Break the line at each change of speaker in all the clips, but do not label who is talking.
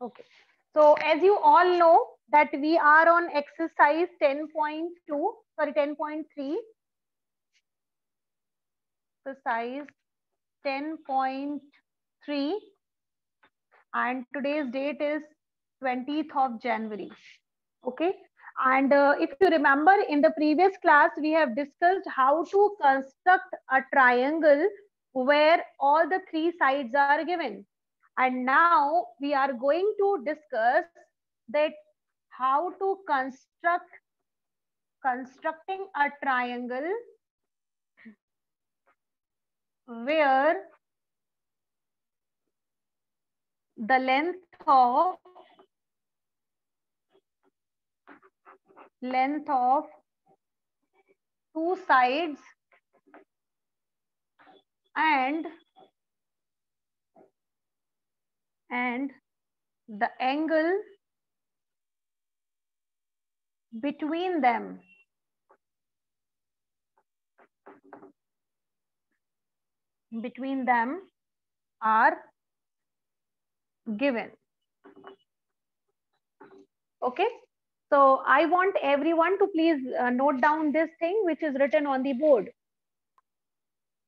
Okay. So as you all know that we are on exercise 10.2, sorry 10.3, exercise 10.3, and today's date is 20th of January. Okay. And if you remember in the previous class, we have discussed how to construct a triangle where all the three sides are given. And now we are going to discuss that how to constructing a triangle where the length of two sides and the angle between them are given. Okay. So I want everyone to please note down this thing which is written on the board.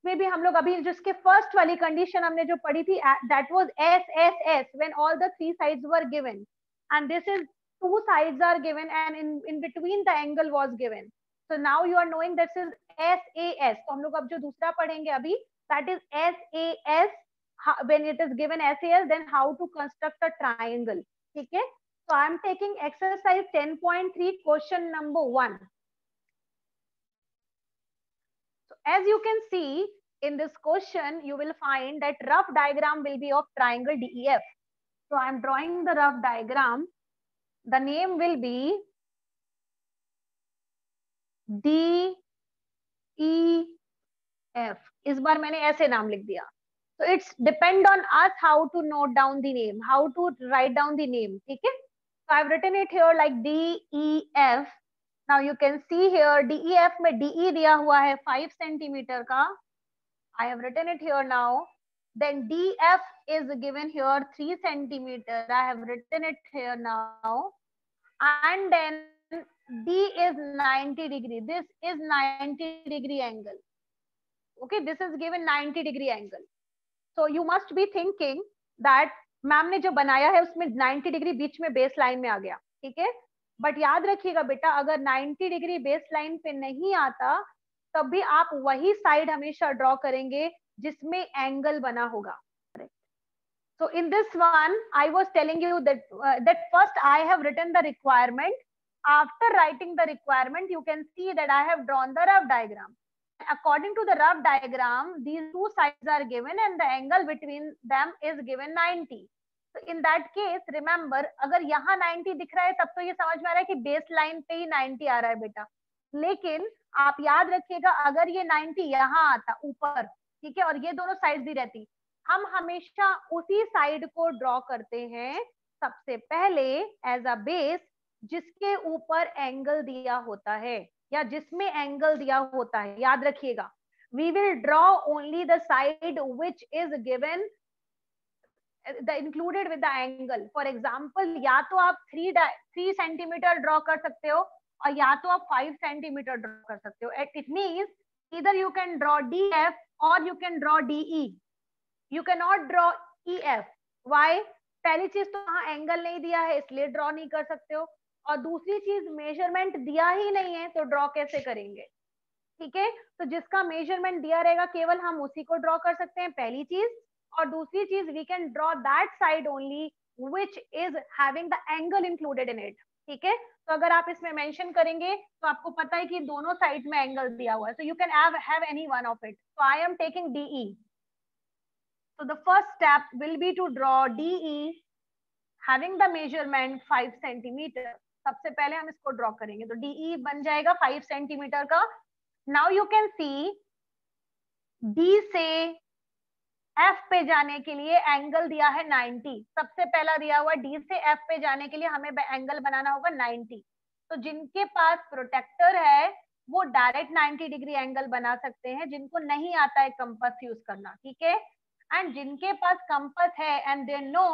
Maybe हम लोग अभी जिसके first वाली condition हमने जो पढ़ी थी, that was SSS, when all the three sides were given, and this is two sides are given and in between the angle was given. So now you are knowing this is SAS. तो हम लोग अब जो दूसरा पढ़ेंगे अभी, that is SAS. When it is given SAS, then how to construct a triangle. ठीक है? So I am taking exercise 10.3 question number 1. So as you can see in this question, you will find that rough diagram will be of triangle DEF. So I am drawing the rough diagram. The name will be DEF. इस बार मैंने ऐसे नाम लिख दिया. So it's depend on us how to note down the name, how to write down the name. ठीक है? So I've written it here like DEF. Now you can see here DEF में DE दिया हुआ है 5 centimetre का. I have written it here now. Then DF is given here 3 centimeter. I have written it here now. And then D is 90 degree. This is 90 degree angle. Okay, this is given 90 degree angle. So you must be thinking that ma'am ने जो बनाया है उसमें 90 degree बीच में base line में आ गया. ठीक है, बट याद रखिएगा बेटा, अगर 90 डिग्री बेस लाइन पे नहीं आता तब भी आप वही साइड हमेशा ड्रॉ करेंगे जिसमें एंगल बना होगा. So in this one, I was telling you that first I have written the requirement. After writing the requirement, you can see that I have drawn the rough diagram. According to the rough diagram, these two sides are given and the angle between them is given 90. So in that case, remember, अगर यहाँ 90 दिख रहा है तब तो ये समझ में आ रहा है कि बेस लाइन पे ही 90 आ रहा है बेटा. लेकिन आप याद रखिएगा, अगर ये 90 यहाँ आता ऊपर, ठीक है, और ये दोनों साइड भी रहती, हम हमेशा उसी साइड को ड्रॉ करते हैं सबसे पहले एज अ बेस जिसके ऊपर एंगल दिया होता है या जिसमें एंगल दिया होता है. याद रखिएगा, we will draw only the side which is given the included with the angle. For example, या तो आप 3 सेंटीमीटर ड्रॉ कर सकते हो और या तो आप 5 सेंटीमीटर ड्रॉ कर सकते हो. It means either you can draw DF or you can draw DE. You cannot draw EF. Why? पहली चीज तो वहां एंगल नहीं दिया है इसलिए ड्रॉ नहीं कर सकते हो, और दूसरी चीज मेजरमेंट दिया ही नहीं है तो ड्रॉ कैसे करेंगे. ठीक है, तो जिसका मेजरमेंट दिया रहेगा केवल हम उसी को ड्रॉ कर सकते हैं, पहली चीज. और दूसरी चीज, we can draw that side only which is having the angle included in it. ठीक है, तो अगर आप इसमें मेंशन करेंगे तो आपको पता है कि दोनों साइड में एंगल दिया हुआ है. So you can have any one of it. So I am taking DE. So the first step will be to draw DE having the measurement 5 centimeter. सबसे पहले हम इसको ड्रॉ करेंगे तो DE बन जाएगा 5 सेंटीमीटर का. Now you can see D से F पे जाने के लिए एंगल दिया है 90. सबसे पहला दिया हुआ D से F पे जाने के लिए हमें एंगल बनाना होगा 90. तो जिनके पास प्रोटेक्टर है वो डायरेक्ट 90 डिग्री एंगल बना सकते हैं, जिनको नहीं आता है कंपास यूज करना. ठीक है, एंड जिनके पास कंपास है and they know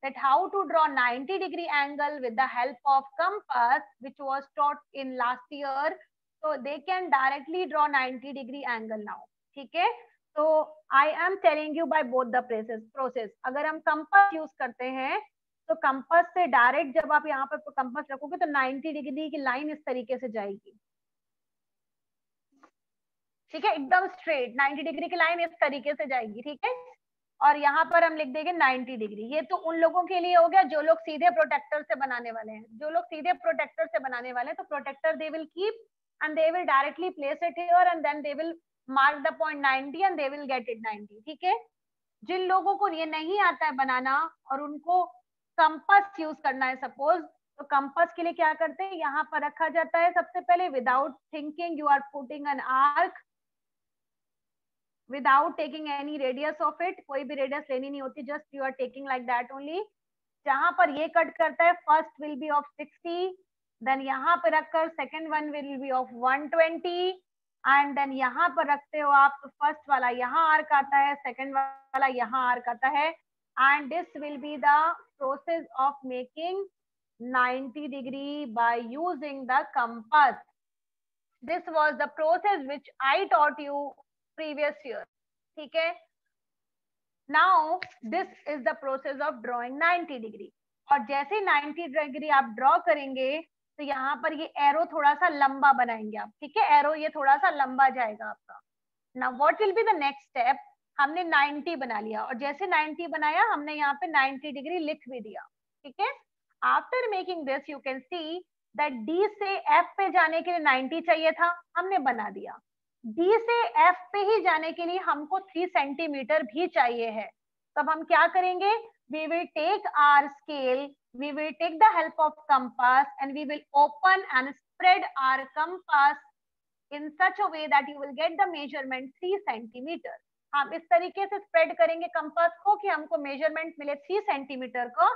that how to draw 90-degree angle with the help of compass, which was taught in last year. So they can directly draw 90-degree angle now. ठीक है, तो I am telling you by both the process. अगर हम compass use करते हैं तो compass से direct जब आप यहाँ पर कंपास रखोगे तो 90 डिग्री की लाइन इस तरीके से जाएगी, ठीक है, एकदम स्ट्रेट 90 डिग्री की लाइन इस तरीके से जाएगी, ठीक है। और यहाँ पर हम लिख देंगे 90 डिग्री। ये तो उन लोगों के लिए हो गया जो लोग सीधे प्रोटेक्टर से बनाने वाले हैं। जो लोग सीधे प्रोटेक्टर से बनाने वाले हैं तो protector they will keep and they will directly place it here and then they will mark the point 90 and they will get it 90, ठीक है। जिन लोगों को ये नहीं आता है बनाना और उनको कंपास यूज करना है सपोज, तो कंपास के लिए क्या करते हैं, यहाँ पर रखा जाता है सबसे पहले, without thinking you are putting an arc without taking any radius of it, कोई भी रेडियस लेनी नहीं होती, just you are taking like that only। जहां पर ये कट करता है first will be of 60, then यहाँ पे रखकर second one will be of 120 and then यहाँ पर रखते हो आप तो फर्स्ट वाला यहाँ आर्क आता है, सेकंड वाला यहाँ आर्क आता है and this will be the process of making 90 degree by using the compass. This was the process which I taught you previous year, ठीक है। Now this is the process of drawing 90 degree। और जैसे 90 degree आप draw करेंगे तो यहाँ पर ये एरो थोड़ा सा लंबा बनाएंगे आप, ठीक है, एरो ये थोड़ा सा लंबा जाएगा आपका। Now what will be the next step, हमने 90 बना लिया और जैसे 90 बनाया हमने यहाँ पे 90 डिग्री लिख भी दिया, ठीक है। After making this you can see that D से F पे जाने के लिए 90 चाहिए था, हमने बना दिया। D से F पे ही जाने के लिए हमको 3 सेंटीमीटर भी चाहिए है। तब हम क्या करेंगे, we will take our scale, we will take the help of compass and we will open and spread our compass in such a way that you will get the measurement 3 centimetre. हम इस तरीके से spread करेंगे compass को कि हमको measurement मिले 3 centimetre को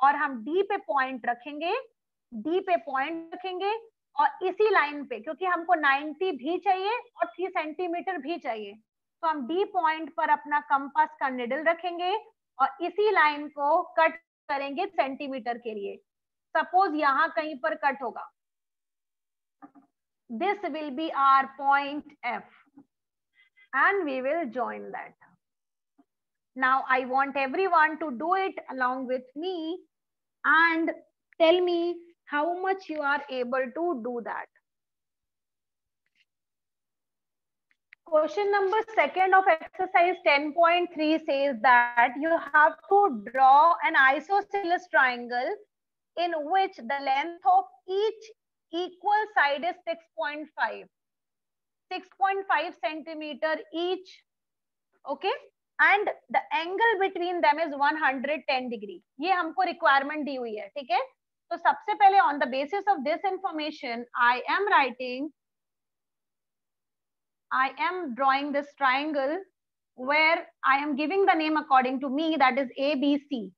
और हम D पे पॉइंट रखेंगे, D पे पॉइंट रखेंगे और इसी लाइन पे, क्योंकि हमको 90 भी चाहिए और 3 सेंटीमीटर भी चाहिए, तो हम डी पॉइंट पर अपना कंपास का निडल रखेंगे और इसी लाइन को कट करेंगे सेंटीमीटर के लिए। सपोज यहाँ कहीं पर कट होगा, this will be our point F and we will join that. Now I want everyone to do it along with me and tell me how much you are able to do that. Question number 2 of exercise 10.3 says that you have to draw an isosceles triangle in which the length of each equal side is 6.5 centimeter each, okay, and the angle between them is 110 degree। ये हमको requirement दी हुई है, ठीक है। तो सबसे पहले on the basis of this information I am drawing this triangle where I am giving the name according to me, that is ABC,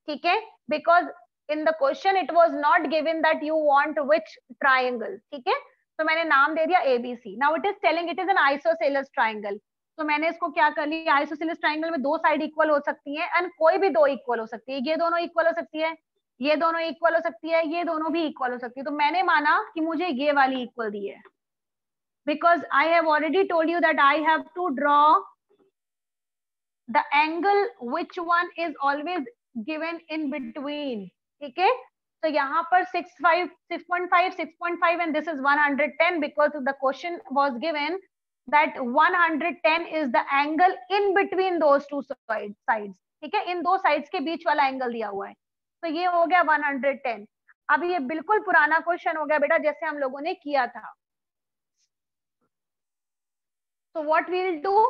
ठीक है, because in the question it was not given that you want which triangle, ठीक है, तो मैंने नाम दे दिया ABC। Now it is telling it is an isosceles triangle, तो मैंने इसको क्या कर लिया, आइसोसेलेस ट्राइंगल में 2 साइड इक्वल हो सकती है एंड कोई भी 2 इक्वल हो सकती है, ये दोनों इक्वल हो सकती है, ये दोनों इक्वल हो सकती है, ये दोनों भी इक्वल हो सकती है। तो मैंने माना कि मुझे ये वाली इक्वल दी है, because I have already told you that I have to draw the angle which one is always given in between, ठीक है। तो यहाँ पर 6.5 and this is 110 because the question was given that 110 is the angle in between those two sides, ठीक है, इन 2 sides के बीच वाला angle दिया हुआ है, तो ये हो गया 110। अब ये बिल्कुल पुराना क्वेश्चन हो गया बेटा, जैसे हम लोगों ने किया था। So what we'll do,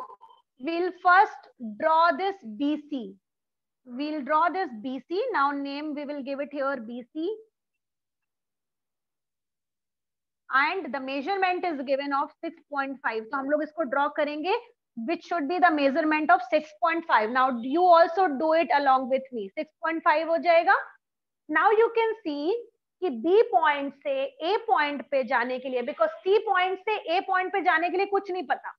we'll first draw this BC. We'll draw this BC. Now name we will give it here BC. And the measurement is given of 6.5. तो हम लोग इसको draw करेंगे, which should be the measurement of 6.5. Now you also do it along with me. 6.5 हो जाएगा. Now you can see कि B point से A point पे जाने के लिए, बिकॉज C पॉइंट से A पॉइंट पे जाने के लिए कुछ नहीं पता,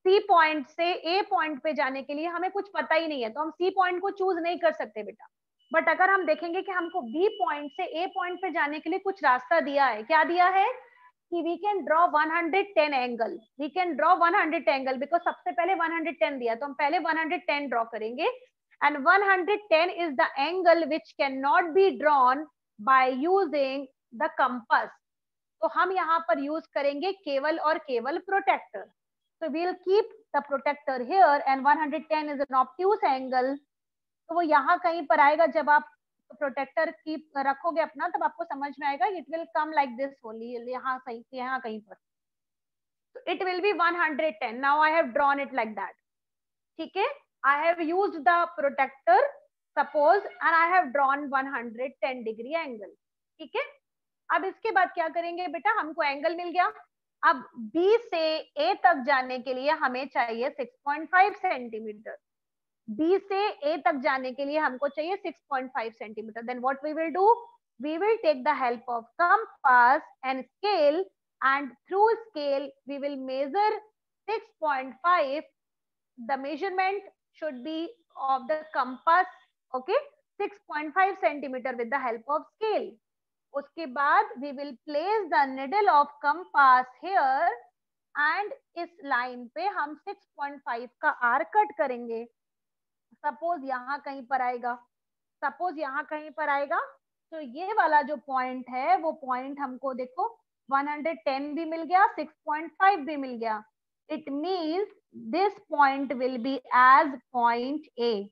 C पॉइंट से A पॉइंट पे जाने के लिए हमें कुछ पता ही नहीं है, तो हम C पॉइंट को चूज नहीं कर सकते बेटा। बट अगर हम देखेंगे कि हमको बी पॉइंट से ए पॉइंट पे जाने के लिए कुछ रास्ता दिया है, क्या दिया है कि we can draw 110 angle, we can draw 100 angle, because सबसे पहले 110 दिया, तो हम पहले 110 ड्रॉ करेंगे, and 110 is the angle which can not be drawn by using the compass. तो हम यहाँ पर यूज करेंगे केवल और केवल protector. So we'll keep the protector here and 110 is an obtuse angle. तो वो यहाँ कहीं पर आएगा, जब आप प्रोटेक्टर की रखोगे अपना तब आपको समझ में आएगा, it will come like this only, यहाँ सही यहाँ कहीं पर, तो it will be 110. Now I have drawn it like that, ठीक है, I have used the protector suppose and I have drawn 110 degree angle, ठीक है। अब इसके बाद क्या करेंगे बेटा, हमको एंगल मिल गया। अब B से A तक जाने के लिए हमें चाहिए 6.5 सेंटीमीटर, B से A तक जाने के लिए हमको चाहिए 6.5 centimetre. Then what we will do, we will take the help of compass and scale, and through scale we will measure 6.5. The measurement should be of the compass, okay, 6.5 centimetre with the help of scale. उसके बाद we will place the needle of compass here and इस line पे हम 6.5 का are cut करेंगे। Suppose यहाँ कहीं पर आएगा, सपोज यहाँ कहीं पर आएगा, तो ये वाला जो पॉइंट है वो पॉइंट हमको देखो 110 भी मिल गया, 6.5 भी मिल गया। It means this point will be as point A,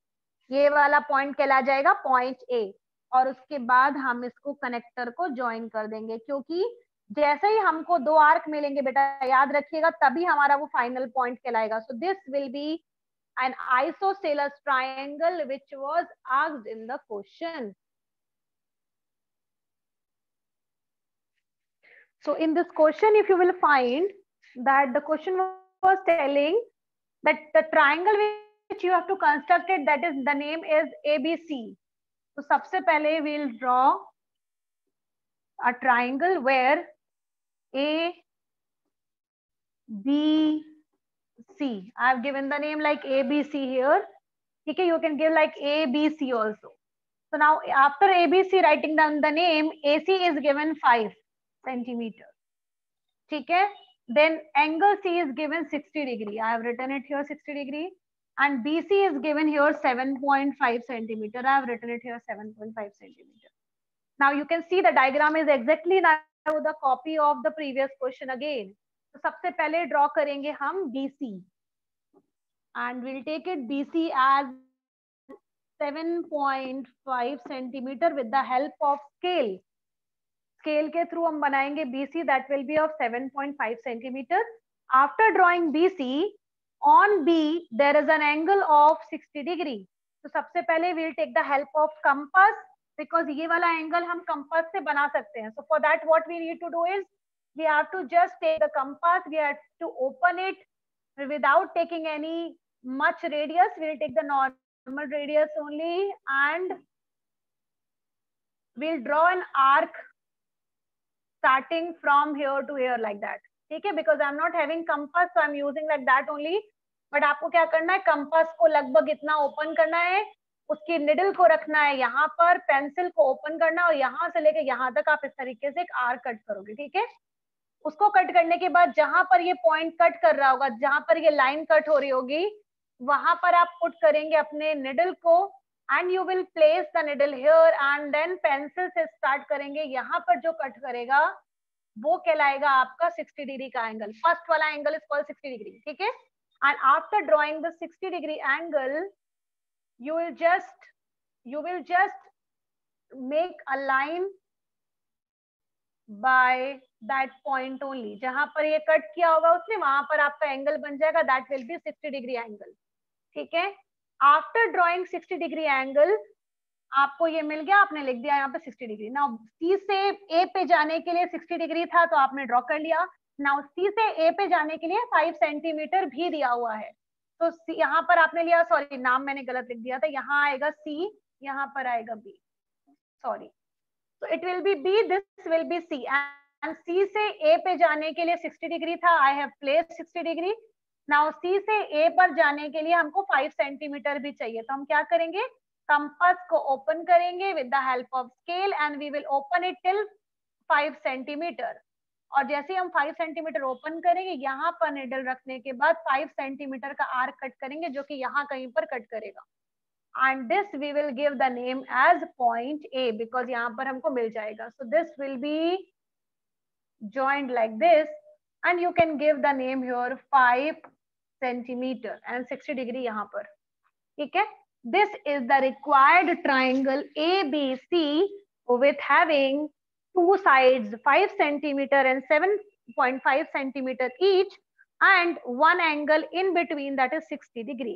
ये वाला पॉइंट कहला जाएगा पॉइंट ए। और उसके बाद हम इसको कनेक्टर को ज्वाइन कर देंगे, क्योंकि जैसे ही हमको दो आर्क मिलेंगे बेटा, याद रखिएगा, तभी हमारा वो फाइनल पॉइंट कहलाएगा। सो this will B N isosceles triangle which was asked in the question. So in this question, if you will find that the question was telling that the triangle which you have to construct it, that is the name is ABC. तो सबसे पहले we'll draw a triangle where A, B, C. I have given the name like ABC here. Okay, you can give like ABC also. So now after ABC, writing down the name, AC is given 5 centimeter. Okay, then angle C is given 60 degree. I have written it here 60 degree. And BC is given here 7.5 centimeter. I have written it here 7.5 centimeter. Now you can see the diagram is exactly now the copy of the previous question again. तो सबसे पहले draw करेंगे हम BC and we'll take it BC as 7.5 centimeter with the help of scale. Scale के through हम बनाएंगे BC, that will be of 7.5 centimeter. After drawing BC, on B there is an angle of 60 degree. तो सबसे पहले we'll take the help of compass, because ये वाला angle हम compass से बना सकते हैं. So for that what we need to do is we have to just take the compass, we have to open it without taking any much radius. We'll take the normal radius only and we'll draw an arc starting from here to here like that. ठीक है, because I'm not having compass, so I'm using like that only. But आपको क्या करना है, compass को लगभग इतना open करना है, उसकी निडल को रखना है यहाँ पर, पेंसिल को ओपन करना और यहाँ से लेके यहाँ तक आप इस तरीके से एक आर्क कट करोगे. ठीक है, उसको कट करने के बाद जहां पर ये पॉइंट कट कर रहा होगा, जहां पर ये लाइन कट हो रही होगी, वहां पर आप पुट करेंगे अपने निडल को and you will place the needle here and then pencil से स्टार्ट करेंगे. यहाँ पर जो कट करेगा वो कहलाएगा आपका 60 डिग्री का एंगल. फर्स्ट वाला एंगल इज कॉल्ड 60 डिग्री. ठीक है, and after drawing the 60 degree angle you will just make a line by that point only. जहां पर ये कट किया होगा उसने, वहां पर आपका एंगल बन जाएगा, that will be 60 degree angle. ठीक है, आफ्टर ड्रॉइंग 60 डिग्री एंगल आपको ये मिल गया, आपने लिख दिया यहाँ पे 60 डिग्री. नाउ सी से ए पे जाने के लिए 60 डिग्री था तो आपने ड्रॉ कर लिया. नाउ सी से ए पे जाने के लिए 5 सेंटीमीटर भी दिया हुआ है, तो यहाँ पर आपने लिया, सॉरी नाम मैंने गलत लिख दिया था, यहाँ आएगा सी, यहाँ पर आएगा बी, सॉरी. तो it will be B, this will be C, and C से ए पे जाने के लिए 60 डिग्री था, I have placed 60 degree. Now C से ए पर जाने के लिए हमको 5 सेंटीमीटर भी चाहिए, तो हम क्या करेंगे, कंपास को ओपन करेंगे with the help of scale and we will open it till 5 centimetre. और जैसे हम 5 सेंटीमीटर ओपन करेंगे, यहाँ पर निडल रखने के बाद 5 सेंटीमीटर का आर्क कट करेंगे, जो कि यहाँ कहीं पर कट करेगा। And this we will give the name as point A, because यहाँ पर हमको मिल जाएगा। So this will be joined like this, and you can give the name here 5 centimeter and 60 degree यहाँ पर, ठीक है। This is the required triangle ABC with having two sides 5 centimeter and 7.5 centimeter each and one angle in between, that is 60 degree.